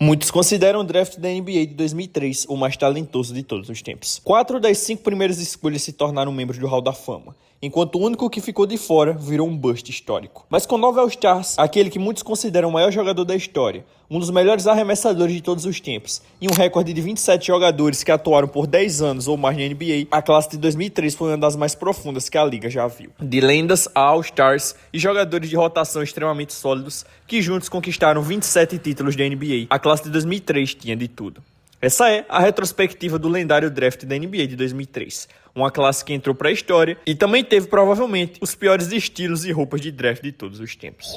Muitos consideram o draft da NBA de 2003 o mais talentoso de todos os tempos. 4 das 5 primeiras escolhas se tornaram membros do Hall da Fama, enquanto o único que ficou de fora virou um bust histórico. Mas com 9 All-Stars, aquele que muitos consideram o maior jogador da história, um dos melhores arremessadores de todos os tempos, e um recorde de 27 jogadores que atuaram por 10 anos ou mais na NBA, a classe de 2003 foi uma das mais profundas que a liga já viu. De lendas a All-Stars e jogadores de rotação extremamente sólidos, que juntos conquistaram 27 títulos da NBA, a classe de 2003 tinha de tudo. Essa é a retrospectiva do lendário draft da NBA de 2003, uma classe que entrou para a história e também teve provavelmente os piores estilos e roupas de draft de todos os tempos.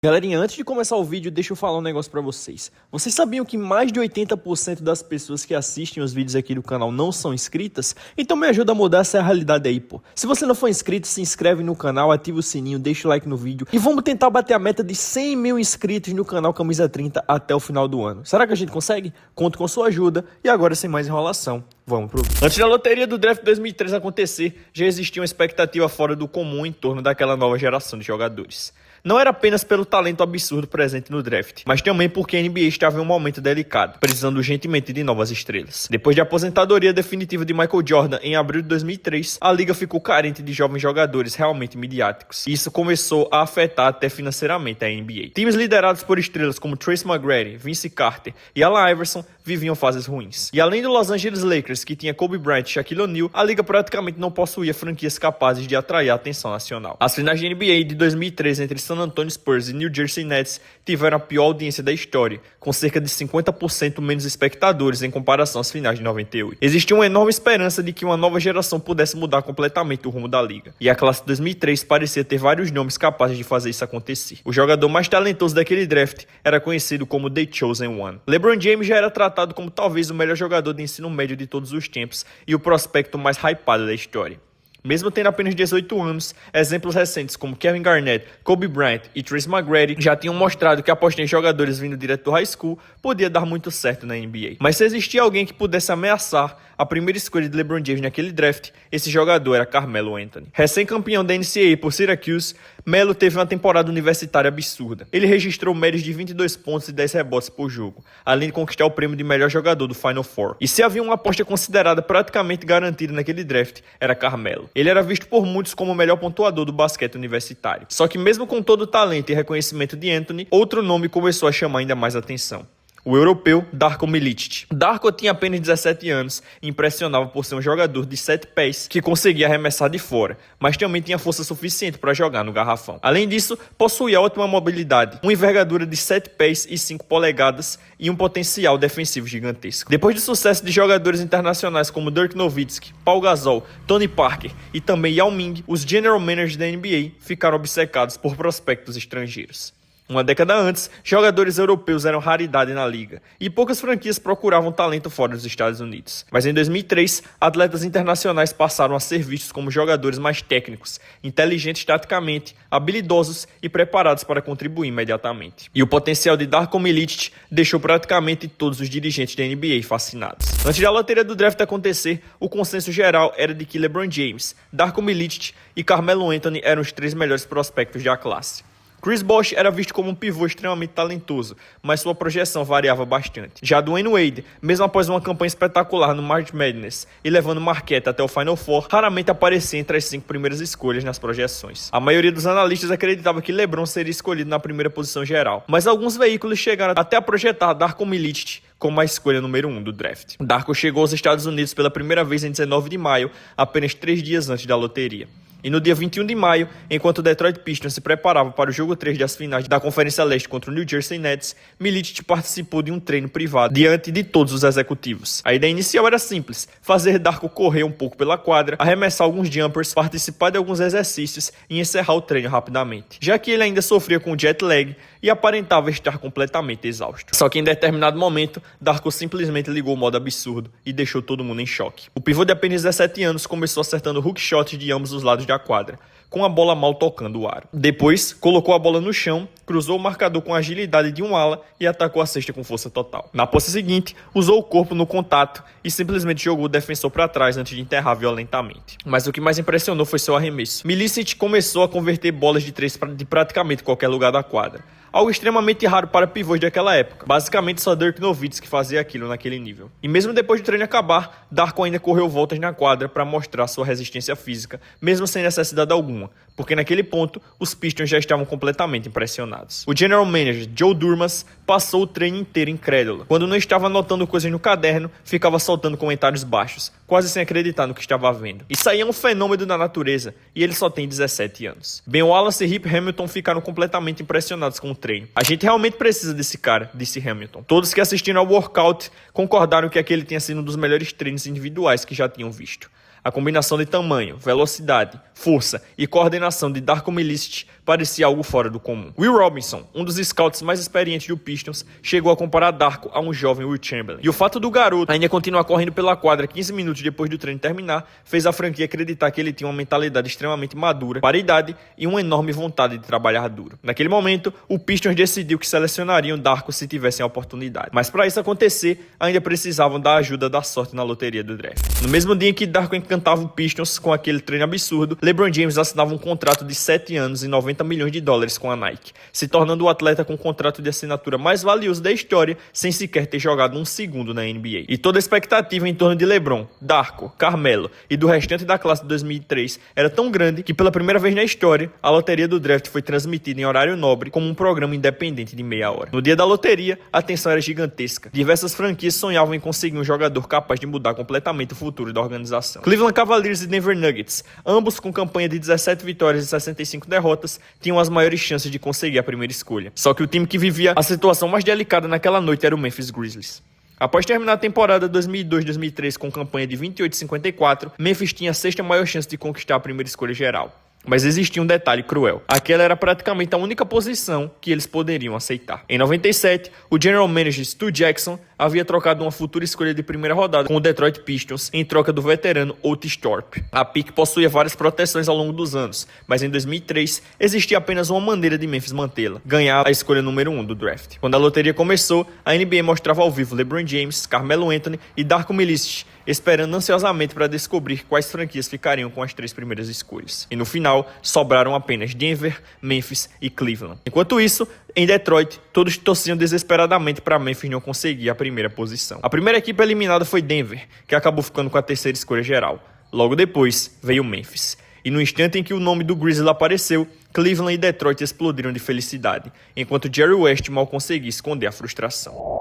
Galerinha, antes de começar o vídeo, deixa eu falar um negócio pra vocês. Vocês sabiam que mais de 80% das pessoas que assistem os vídeos aqui do canal não são inscritas? Então me ajuda a mudar essa realidade aí, pô. Se você não for inscrito, se inscreve no canal, ativa o sininho, deixa o like no vídeo. E vamos tentar bater a meta de 100 mil inscritos no canal Camisa 30 até o final do ano. Será que a gente consegue? Conto com sua ajuda. E agora, sem mais enrolação, vamos pro vídeo. Antes da loteria do draft 2003 acontecer, já existia uma expectativa fora do comum em torno daquela nova geração de jogadores. Não era apenas pelo talento absurdo presente no draft, mas também porque a NBA estava em um momento delicado, precisando urgentemente de novas estrelas. Depois da aposentadoria definitiva de Michael Jordan em abril de 2003, a liga ficou carente de jovens jogadores realmente midiáticos, e isso começou a afetar até financeiramente a NBA. Times liderados por estrelas como Tracy McGrady, Vince Carter e Allen Iverson viviam fases ruins. E além do Los Angeles Lakers, que tinha Kobe Bryant e Shaquille O'Neal, a liga praticamente não possuía franquias capazes de atrair a atenção nacional. As finais de NBA de 2003 entre San Antonio Spurs e New Jersey Nets tiveram a pior audiência da história, com cerca de 50% menos espectadores em comparação às finais de 98. Existia uma enorme esperança de que uma nova geração pudesse mudar completamente o rumo da liga, e a classe de 2003 parecia ter vários nomes capazes de fazer isso acontecer. O jogador mais talentoso daquele draft era conhecido como The Chosen One. LeBron James já era tratado como talvez o melhor jogador de ensino médio de todos os tempos e o prospecto mais hypado da história. Mesmo tendo apenas 18 anos, exemplos recentes como Kevin Garnett, Kobe Bryant e Tracy McGrady já tinham mostrado que apostar em jogadores vindo direto do high school podia dar muito certo na NBA. Mas se existia alguém que pudesse ameaçar a primeira escolha de LeBron James naquele draft, esse jogador era Carmelo Anthony. Recém-campeão da NCAA por Syracuse, Melo teve uma temporada universitária absurda. Ele registrou médias de 22 pontos e 10 rebotes por jogo, além de conquistar o prêmio de melhor jogador do Final Four. E se havia uma aposta considerada praticamente garantida naquele draft, era Carmelo. Ele era visto por muitos como o melhor pontuador do basquete universitário. Só que mesmo com todo o talento e reconhecimento de Anthony, outro nome começou a chamar ainda mais atenção: o europeu Darko Milicic. Darko tinha apenas 17 anos e impressionava por ser um jogador de 7 pés que conseguia arremessar de fora, mas também tinha força suficiente para jogar no garrafão. Além disso, possuía ótima mobilidade, uma envergadura de 7 pés e 5 polegadas e um potencial defensivo gigantesco. Depois do sucesso de jogadores internacionais como Dirk Nowitzki, Paul Gasol, Tony Parker e também Yao Ming, os general managers da NBA ficaram obcecados por prospectos estrangeiros. Uma década antes, jogadores europeus eram raridade na liga, e poucas franquias procuravam talento fora dos Estados Unidos. Mas em 2003, atletas internacionais passaram a ser vistos como jogadores mais técnicos, inteligentes taticamente, habilidosos e preparados para contribuir imediatamente. E o potencial de Darko Milicic deixou praticamente todos os dirigentes da NBA fascinados. Antes da loteria do draft acontecer, o consenso geral era de que LeBron James, Darko Milicic e Carmelo Anthony eram os 3 melhores prospectos da classe. Chris Bosh era visto como um pivô extremamente talentoso, mas sua projeção variava bastante. Já Dwayne Wade, mesmo após uma campanha espetacular no March Madness e levando Marquette até o Final Four, raramente aparecia entre as 5 primeiras escolhas nas projeções. A maioria dos analistas acreditava que LeBron seria escolhido na primeira posição geral, mas alguns veículos chegaram até a projetar Darko Milicic como a escolha número 1 do draft. Darko chegou aos Estados Unidos pela primeira vez em 19 de maio, apenas 3 dias antes da loteria. E no dia 21 de maio, enquanto o Detroit Pistons se preparava para o jogo 3 das finais da Conferência Leste contra o New Jersey Nets, Milicic participou de um treino privado diante de todos os executivos. A ideia inicial era simples: fazer Darko correr um pouco pela quadra, arremessar alguns jumpers, participar de alguns exercícios e encerrar o treino rapidamente, já que ele ainda sofria com jet lag e aparentava estar completamente exausto. Só que em determinado momento, Darko simplesmente ligou o modo absurdo e deixou todo mundo em choque. O pivô de apenas 17 anos começou acertando hook shots de ambos os lados da quadra, com a bola mal tocando o aro. Depois, colocou a bola no chão, cruzou o marcador com a agilidade de um ala e atacou a cesta com força total. Na posse seguinte, usou o corpo no contato e simplesmente jogou o defensor para trás antes de enterrar violentamente. Mas o que mais impressionou foi seu arremesso. Milicic começou a converter bolas de 3 de praticamente qualquer lugar da quadra. algo extremamente raro para pivôs daquela época. Basicamente só Dirk Nowitzki fazia aquilo naquele nível. E mesmo depois do treino acabar, Darko ainda correu voltas na quadra para mostrar sua resistência física, mesmo sem necessidade alguma, porque naquele ponto os Pistons já estavam completamente impressionados. O general manager Joe Durmas passou o treino inteiro incrédulo. Quando não estava anotando coisas no caderno, ficava soltando comentários baixos, quase sem acreditar no que estava vendo. Isso aí é um fenômeno da natureza, e ele só tem 17 anos. Ben Wallace e Rip Hamilton ficaram completamente impressionados com o treino. A gente realmente precisa desse cara, disse Hamilton. Todos que assistiram ao workout concordaram que aquele tinha sido um dos melhores treinos individuais que já tinham visto. A combinação de tamanho, velocidade, força e coordenação de Darko Milicic parecia algo fora do comum. Will Robinson, um dos scouts mais experientes do Pistons, chegou a comparar Darko a um jovem Will Chamberlain. E o fato do garoto ainda continuar correndo pela quadra 15 minutos depois do treino terminar fez a franquia acreditar que ele tinha uma mentalidade extremamente madura para a idade e uma enorme vontade de trabalhar duro. Naquele momento, o Pistons decidiu que selecionariam Darko se tivessem a oportunidade. Mas para isso acontecer, ainda precisavam da ajuda da sorte na loteria do draft. No mesmo dia em que Darko encantava o Pistons com aquele treino absurdo, LeBron James assinava um contrato de 7 anos e $90 milhões com a Nike, se tornando o atleta com o contrato de assinatura mais valioso da história, sem sequer ter jogado um segundo na NBA. E toda a expectativa em torno de LeBron, Darko, Carmelo e do restante da classe de 2003 era tão grande que pela primeira vez na história, a loteria do draft foi transmitida em horário nobre como um programa independente de meia hora. No dia da loteria, a tensão era gigantesca. Diversas franquias sonhavam em conseguir um jogador capaz de mudar completamente o futuro da organização. Cleveland Cavaliers e Denver Nuggets, ambos com campanha de 17 vitórias e 65 derrotas, tinham as maiores chances de conseguir a primeira escolha. Só que o time que vivia a situação mais delicada naquela noite era o Memphis Grizzlies. Após terminar a temporada 2002-2003 com campanha de 28-54, Memphis tinha a sexta maior chance de conquistar a primeira escolha geral. Mas existia um detalhe cruel. Aquela era praticamente a única posição que eles poderiam aceitar. Em 97, o general manager Stu Jackson havia trocado uma futura escolha de primeira rodada com o Detroit Pistons em troca do veterano Otis Thorpe. A pick possuía várias proteções ao longo dos anos, mas em 2003 existia apenas uma maneira de Memphis mantê-la: ganhar a escolha número 1 do draft. Quando a loteria começou, a NBA mostrava ao vivo LeBron James, Carmelo Anthony e Darko Milicic, esperando ansiosamente para descobrir quais franquias ficariam com as 3 primeiras escolhas. E no final, sobraram apenas Denver, Memphis e Cleveland. Enquanto isso, em Detroit, todos torciam desesperadamente para Memphis não conseguir a primeira posição. A primeira equipe eliminada foi Denver, que acabou ficando com a terceira escolha geral. Logo depois, veio Memphis. E no instante em que o nome do Grizzlies apareceu, Cleveland e Detroit explodiram de felicidade, enquanto Jerry West mal conseguia esconder a frustração.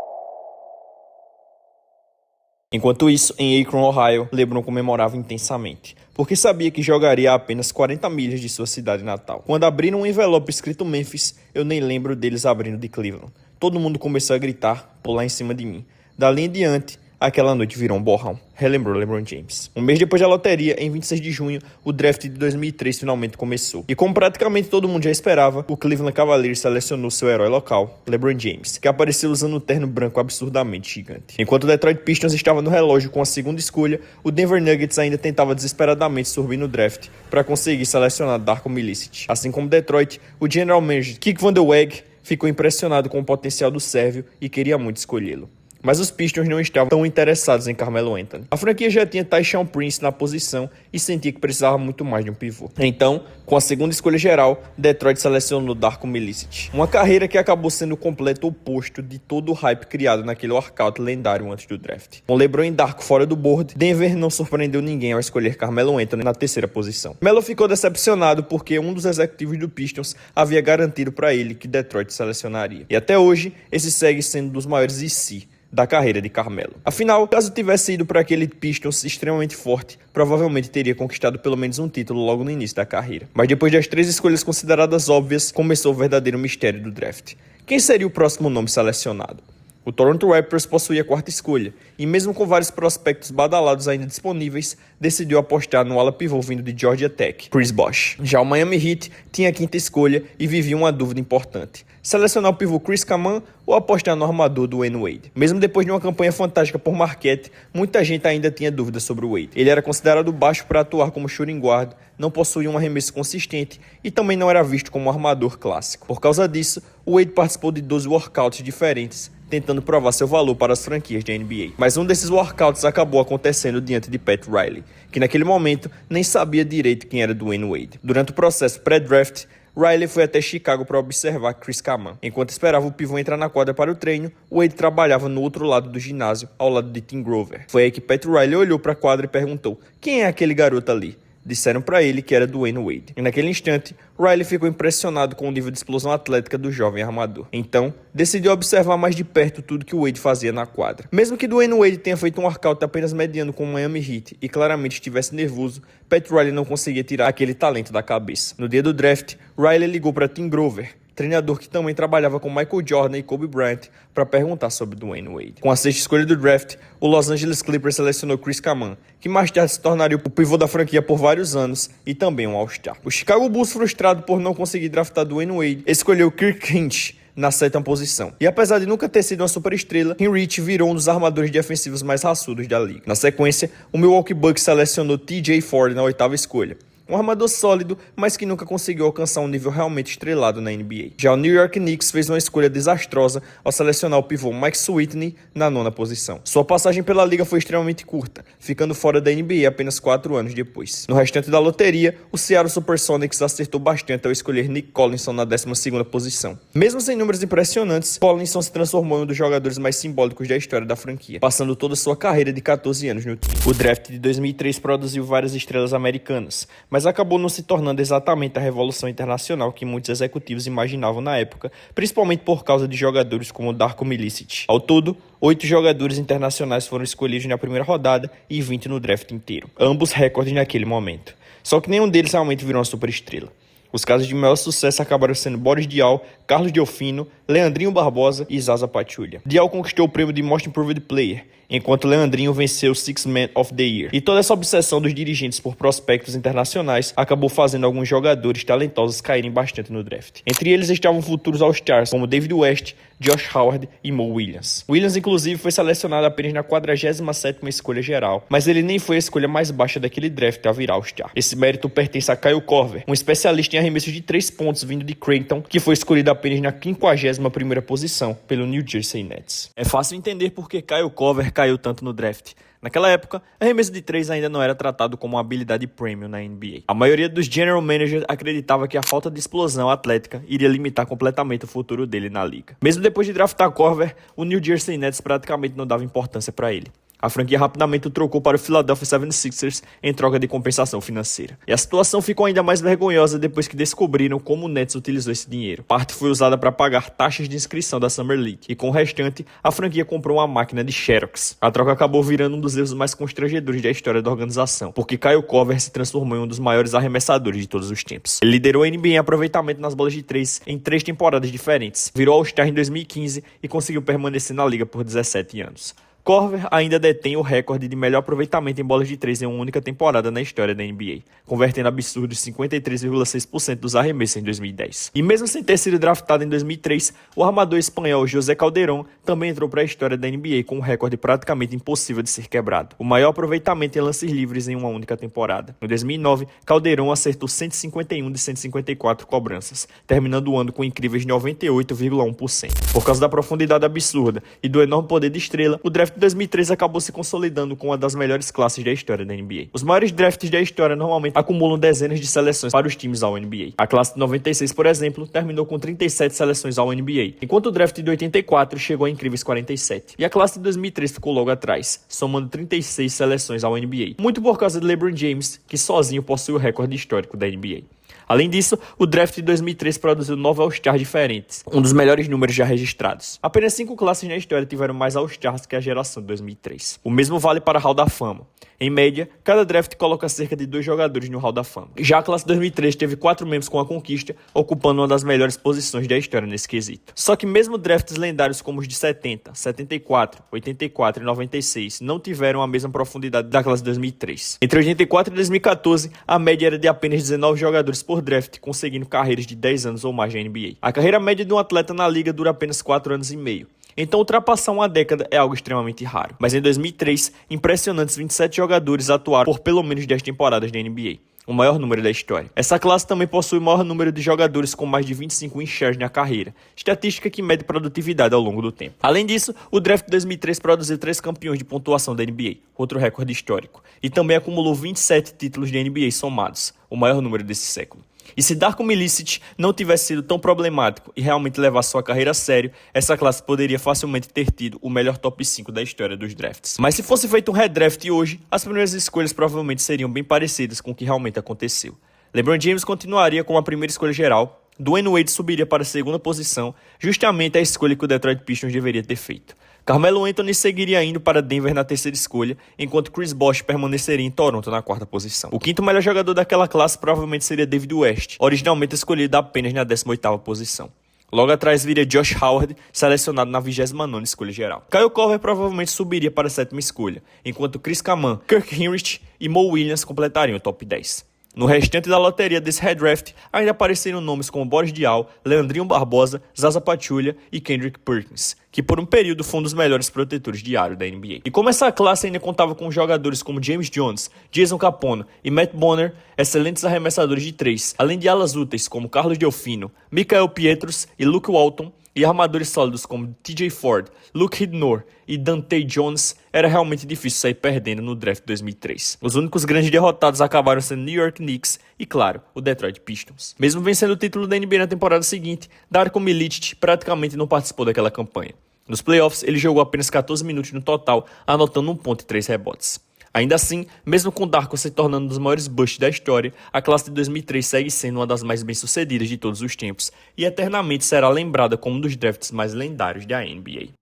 Enquanto isso, em Akron, Ohio, LeBron comemorava intensamente, porque sabia que jogaria a apenas 40 milhas de sua cidade natal. Quando abriram um envelope escrito Memphis, eu nem lembro deles abrindo de Cleveland. Todo mundo começou a gritar, pular em cima de mim. Dali em diante, aquela noite virou um borrão, relembrou LeBron James. Um mês depois da loteria, em 26 de junho, o draft de 2003 finalmente começou. E como praticamente todo mundo já esperava, o Cleveland Cavaliers selecionou seu herói local, LeBron James, que apareceu usando um terno branco absurdamente gigante. Enquanto o Detroit Pistons estava no relógio com a segunda escolha, o Denver Nuggets ainda tentava desesperadamente subir no draft para conseguir selecionar Darko Milicic. Assim como Detroit, o general manager Kik Van Der Weg ficou impressionado com o potencial do sérvio e queria muito escolhê-lo. Mas os Pistons não estavam tão interessados em Carmelo Anthony. A franquia já tinha Tayshaun Prince na posição e sentia que precisava muito mais de um pivô. Então, com a segunda escolha geral, Detroit selecionou Darko Milicic. Uma carreira que acabou sendo o completo oposto de todo o hype criado naquele workout lendário antes do draft. Com LeBron e Darko fora do board, Denver não surpreendeu ninguém ao escolher Carmelo Anthony na terceira posição. Melo ficou decepcionado porque um dos executivos do Pistons havia garantido para ele que Detroit selecionaria. E até hoje, esse segue sendo um dos maiores IC da carreira de Carmelo. Afinal, caso tivesse ido para aquele Pistons extremamente forte, provavelmente teria conquistado pelo menos um título logo no início da carreira. Mas depois das 3 escolhas consideradas óbvias, começou o verdadeiro mistério do draft. Quem seria o próximo nome selecionado? O Toronto Raptors possuía a 4ª escolha, e mesmo com vários prospectos badalados ainda disponíveis, decidiu apostar no ala pivô vindo de Georgia Tech, Chris Bosh. Já o Miami Heat tinha a 5ª escolha e vivia uma dúvida importante: selecionar o pivô Chris Kaman ou apostar no armador do Dwyane Wade. Mesmo depois de uma campanha fantástica por Marquette, muita gente ainda tinha dúvidas sobre o Wade. Ele era considerado baixo para atuar como shooting guard, não possuía um arremesso consistente e também não era visto como um armador clássico. Por causa disso, o Wade participou de 12 workouts diferentes, tentando provar seu valor para as franquias da NBA. Mas um desses workouts acabou acontecendo diante de Pat Riley, que naquele momento nem sabia direito quem era Dwyane Wade. Durante o processo pré-draft, Riley foi até Chicago para observar Chris Kaman. Enquanto esperava o pivô entrar na quadra para o treino, Wade trabalhava no outro lado do ginásio, ao lado de Tim Grover. Foi aí que Pat Riley olhou para a quadra e perguntou: "Quem é aquele garoto ali?" Disseram para ele que era Dwyane Wade. E naquele instante, Riley ficou impressionado com o nível de explosão atlética do jovem armador. Então, decidiu observar mais de perto tudo que Wade fazia na quadra. Mesmo que Dwyane Wade tenha feito um workout apenas mediano com o Miami Heat e claramente estivesse nervoso, Pat Riley não conseguia tirar aquele talento da cabeça. No dia do draft, Riley ligou para Tim Grover, treinador que também trabalhava com Michael Jordan e Kobe Bryant, para perguntar sobre Dwyane Wade. Com a sexta escolha do draft, o Los Angeles Clippers selecionou Chris Kaman, que mais tarde se tornaria o pivô da franquia por vários anos e também um All-Star. O Chicago Bulls, frustrado por não conseguir draftar Dwyane Wade, escolheu Kirk Hinch na sétima posição. E apesar de nunca ter sido uma superestrela, Hinrich virou um dos armadores defensivos mais raçudos da liga. Na sequência, o Milwaukee Bucks selecionou TJ Ford na oitava escolha. Um armador sólido, mas que nunca conseguiu alcançar um nível realmente estrelado na NBA. Já o New York Knicks fez uma escolha desastrosa ao selecionar o pivô Mike Sweetney na nona posição. Sua passagem pela liga foi extremamente curta, ficando fora da NBA apenas 4 anos depois. No restante da loteria, o Seattle Supersonics acertou bastante ao escolher Nick Collinson na 12ª posição. Mesmo sem números impressionantes, Collinson se transformou em um dos jogadores mais simbólicos da história da franquia, passando toda sua carreira de 14 anos no time. O draft de 2003 produziu várias estrelas americanas, mas acabou não se tornando exatamente a revolução internacional que muitos executivos imaginavam na época, principalmente por causa de jogadores como Darko Milicic. Ao todo, 8 jogadores internacionais foram escolhidos na primeira rodada e 20 no draft inteiro, ambos recordes naquele momento. Só que nenhum deles realmente virou uma superestrela. Os casos de maior sucesso acabaram sendo Boris Diaw, Carlos Delfino, Leandrinho Barbosa e Zaza Pachulia. Diaw conquistou o prêmio de Most Improved Player, enquanto Leandrinho venceu o Sixth Man of the Year. E toda essa obsessão dos dirigentes por prospectos internacionais acabou fazendo alguns jogadores talentosos caírem bastante no draft. Entre eles estavam futuros All-Stars como David West, Josh Howard e Mo Williams. Williams, inclusive, foi selecionado apenas na 47ª escolha geral, mas ele nem foi a escolha mais baixa daquele draft a virar All-Star. Esse mérito pertence a Kyle Korver, um especialista em arremessos de 3 pontos vindo de Creighton, que foi escolhido apenas na 51ª posição pelo New Jersey Nets. É fácil entender por que Kyle Korver caiu tanto no draft. Naquela época, arremesso de 3 ainda não era tratado como uma habilidade premium na NBA. A maioria dos general managers acreditava que a falta de explosão atlética iria limitar completamente o futuro dele na liga. Mesmo depois de draftar Korver, o New Jersey Nets praticamente não dava importância para ele. A franquia rapidamente o trocou para o Philadelphia 76ers em troca de compensação financeira. E a situação ficou ainda mais vergonhosa depois que descobriram como o Nets utilizou esse dinheiro. Parte foi usada para pagar taxas de inscrição da Summer League, e com o restante, a franquia comprou uma máquina de Xerox. A troca acabou virando um dos erros mais constrangedores da história da organização, porque Kyle Korver se transformou em um dos maiores arremessadores de todos os tempos. Ele liderou a NBA em aproveitamento nas bolas de 3 em 3 temporadas diferentes, virou All-Star em 2015 e conseguiu permanecer na liga por 17 anos. Korver ainda detém o recorde de melhor aproveitamento em bolas de 3 em uma única temporada na história da NBA, convertendo absurdos 53,6% dos arremessos em 2010. E mesmo sem ter sido draftado em 2003, o armador espanhol José Calderón também entrou para a história da NBA com um recorde praticamente impossível de ser quebrado, o maior aproveitamento em lances livres em uma única temporada. Em 2009, Calderón acertou 151 de 154 cobranças, terminando o ano com incríveis 98,1%. Por causa da profundidade absurda e do enorme poder de estrela, o draft de 2003 acabou se consolidando com uma das melhores classes da história da NBA. Os maiores drafts da história normalmente acumulam dezenas de seleções para os times ao NBA. A classe de 96, por exemplo, terminou com 37 seleções ao NBA, enquanto o draft de 84 chegou a incríveis 47. E a classe de 2003 ficou logo atrás, somando 36 seleções ao NBA, muito por causa de LeBron James, que sozinho possui o recorde histórico da NBA. Além disso, o draft de 2003 produziu 9 All-Stars diferentes, um dos melhores números já registrados. Apenas 5 classes na história tiveram mais All-Stars que a geração de 2003. O mesmo vale para o Hall da Fama. Em média, cada draft coloca cerca de 2 jogadores no Hall da Fama. Já a classe 2003 teve 4 membros com a conquista, ocupando uma das melhores posições da história nesse quesito. Só que mesmo drafts lendários como os de 70, 74, 84 e 96 não tiveram a mesma profundidade da classe 2003. Entre 84 e 2014, a média era de apenas 19 jogadores por draft, conseguindo carreiras de 10 anos ou mais na NBA. A carreira média de um atleta na liga dura apenas 4 anos e meio. Então ultrapassar uma década é algo extremamente raro. Mas em 2003, impressionantes 27 jogadores atuaram por pelo menos 10 temporadas na NBA, o maior número da história. Essa classe também possui o maior número de jogadores com mais de 25 win shares na carreira, estatística que mede produtividade ao longo do tempo. Além disso, o draft de 2003 produziu 3 campeões de pontuação da NBA, outro recorde histórico, e também acumulou 27 títulos de NBA somados, o maior número desse século. E se Darko Milicic não tivesse sido tão problemático e realmente levasse sua carreira a sério, essa classe poderia facilmente ter tido o melhor top 5 da história dos drafts. Mas se fosse feito um redraft hoje, as primeiras escolhas provavelmente seriam bem parecidas com o que realmente aconteceu. LeBron James continuaria como a primeira escolha geral, Dwayne Wade subiria para a segunda posição, justamente a escolha que o Detroit Pistons deveria ter feito. Carmelo Anthony seguiria indo para Denver na terceira escolha, enquanto Chris Bosh permaneceria em Toronto na quarta posição. O quinto melhor jogador daquela classe provavelmente seria David West, originalmente escolhido apenas na 18ª posição. Logo atrás viria Josh Howard, selecionado na 29ª escolha geral. Kyle Korver provavelmente subiria para a 7ª escolha, enquanto Chris Kaman, Kirk Hinrich e Mo Williams completariam o top 10. No restante da loteria desse redraft, ainda apareceram nomes como Boris Diaw, Leandrinho Barbosa, Zaza Pachulia e Kendrick Perkins, que por um período foi um dos melhores protetores de aro da NBA. E como essa classe ainda contava com jogadores como James Jones, Jason Capone e Matt Bonner, excelentes arremessadores de 3, além de alas úteis como Carlos Delfino, Michael Pietrus e Luke Walton, e armadores sólidos como TJ Ford, Luke Hidnor e Dante Jones, era realmente difícil sair perdendo no draft de 2003. Os únicos grandes derrotados acabaram sendo New York Knicks e, claro, o Detroit Pistons. Mesmo vencendo o título da NBA na temporada seguinte, Darko Milicic praticamente não participou daquela campanha. Nos playoffs, ele jogou apenas 14 minutos no total, anotando 1 ponto e 3 rebotes. Ainda assim, mesmo com Darko se tornando um dos maiores busts da história, a classe de 2003 segue sendo uma das mais bem-sucedidas de todos os tempos e eternamente será lembrada como um dos drafts mais lendários da NBA.